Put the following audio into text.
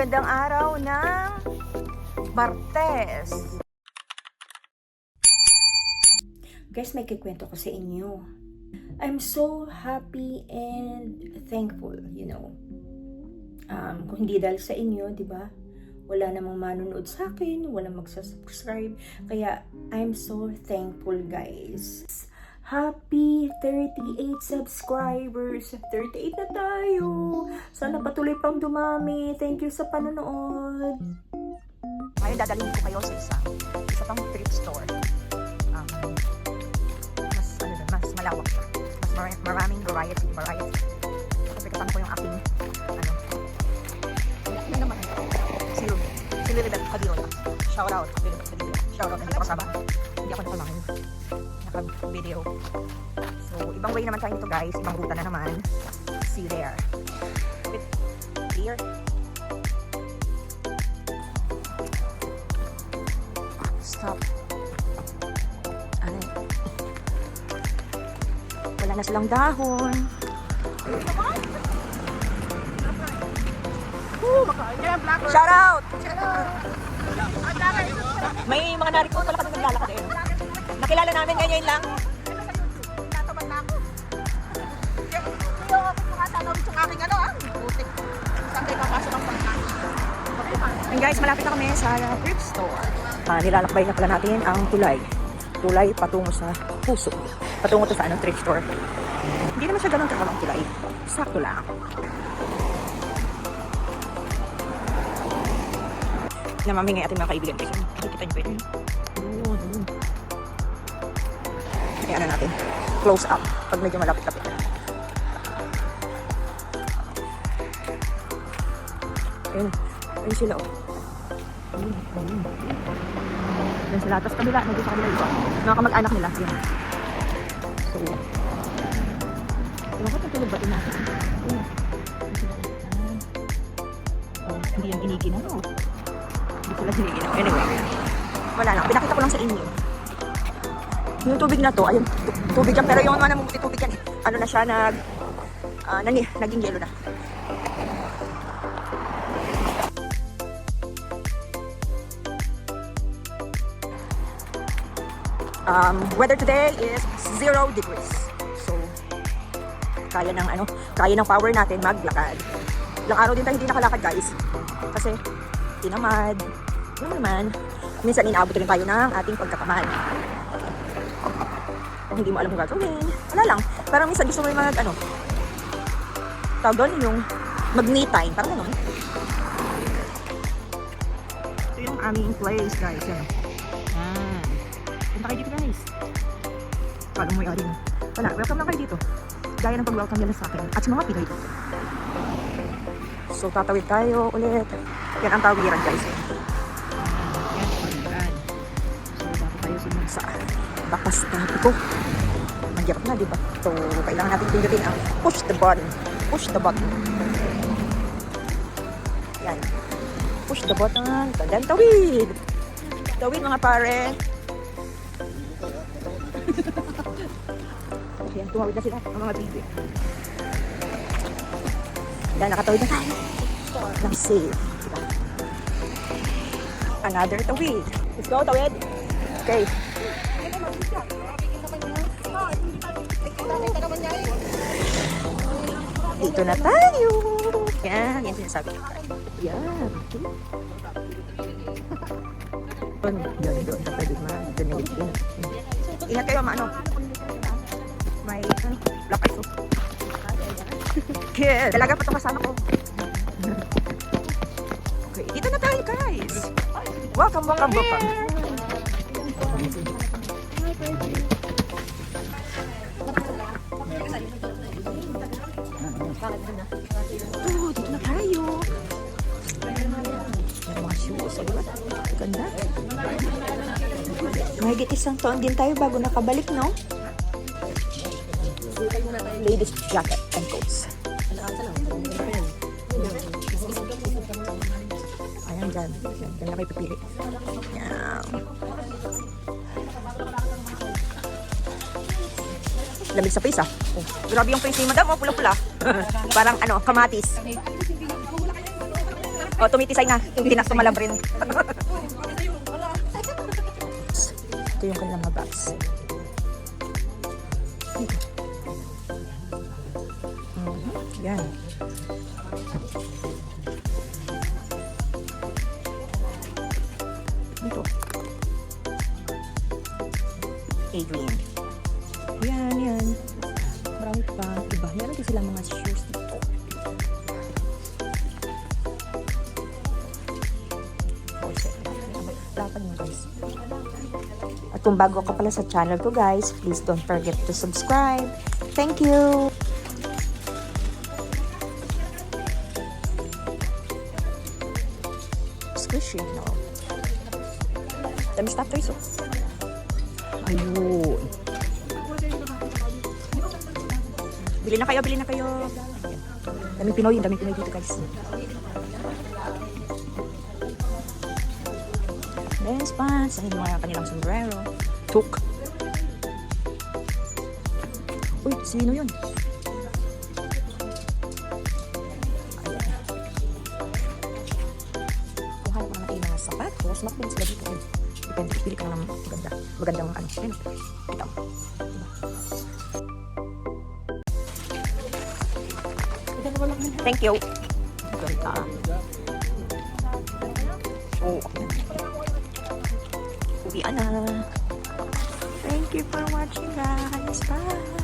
magandang araw ng Martes. Guys, may kikwento ko sa inyo. I'm so happy and thankful, you know. Kung hindi dahil sa inyo, di ba? Wala namang manonood sa akin, walang magsasubscribe. Kaya, I'm so thankful, guys. Happy 38 subscribers. 38 na tayo. Sana patuloy pang dumami. Thank you sa panonood. Ngayon, dadalhin ko kayo sa isa pang thrift store. Mas malawak siya. Mas maraming variety. Kasi kasama ko yung aking ano naman. Si Lilibet Padilla. Shout out. Shout out. Hindi ko kasama. Hindi ako nakalangin. Naka-video. So, ibang way naman tayo nito, guys. Ibang ruta na naman. See you there. Bit clear. Stop. Ay. Wala na silang dahon. Shout out! May mga narito pala kami naglalakad eh. Nakilala namin ngayon lang. Nataman na ako. Hindi ako makatanawid yung aking butik. Saan kayo papasok ang pagkakas? And guys, malapit na kami sa thrift store. Nilalakbay na pala natin ang tulay. Tulay patungo sa puso. Patungo to sa thrift store. Hindi naman siya ganun ang tulay. Sakto lang. Namamingay ating mga kaibigan guys. Nakikita niyo ba yun? Ayan na natin. Close up. Pag medyo malapit-lapit na. Ayun. Ayun sila oh. Ayun sila. Tapos kabila. Nandun sa kabila iba. Mga kamag-anak nila. Ayun. So. Diba ko tutulog ba ito natin? Ayun. Hindi yung inigin ano. Hindi sila sinigin. Anyway. Wala lang. Pinakita ko lang sa inyo. Yung tubig na to, ayun, tubig yan, pero yung mga namumuti tubig yan, ano na siya, naging yelo na. Weather today is 0 degrees. So, kaya ng power natin maglakad. Ilang araw din tayo hindi nakalakad, guys. Kasi, tinamad. Ano naman, minsan inaabot rin tayo ng ating pagkatamad. Kung hindi mo alam kung gagawin, wala lang. Parang minsan gusto mo yung mga, tawag doon, yung mag-me time. Parang ganun. Ito yung aming place, guys. Yan. Punta kayo dito, guys. Paano mo yung wala, welcome lang kayo dito. Gaya ng pag-welcome nila sa akin. At sa mga Pinoy dito. So, tatawid tayo ulit. Yan ang tawiran, guys. Yan, tawiran. So, dapat tayo sumunod sa bakas ko. Magyarap na, diba? So, kailangan natin pindutin ang push the button. Push the button. Yan. Push the button. Tandang tawid. Tawid, mga pare. Yan, tumawid na sila ang mga baby. Yan, nakatawid na tayo. Nang safe. Diba? Another tawid. Let's go, tawid. Okay. Dito na tayo. Yan, yan sinasabi ko. Yan. Doon sa pwede ma. Ingat kayo, may black ice. Kid. Dalaga pa ito kasama ko. Okay, dito na tayo, guys. Welcome. Dito na tayo. Yung mga shoes, diba? Ganda. Mahigit isang taon din tayo bago nakabalik, no? Ladies jacket and coats. Ayan dyan. Dyan na kayo pipili. Yan. Lamig sa face ah. Oh, grabe yung face ni madam, oh, pula-pula. Parang kamatis. Oh, tumitisay nga. Tumalab rin. Ito yung kanilang mga bags. Yan. Dito. Adrian. Yan. Marami pa. Iba. Meron din sila mga shoes dito. Lapad mo guys. At kung bago ka pala sa channel ko guys, please don't forget to subscribe. Thank you! Squishy, no? Dami stop toys, oh. Ayun. Bili na kayo. Daming Pinoy dito guys. Dance pants. Ayun yung mga kanilang sombrero. Tuk. Uy, sino yun? Ayan. Kuha ko naman kayo mga sapatos. Makapin sila dito. Depende. Pili ka lang ng magandang ano. Ayun. Ito. Thank you. Ganda. Oh. Uwian na. Thank you for watching guys. Bye.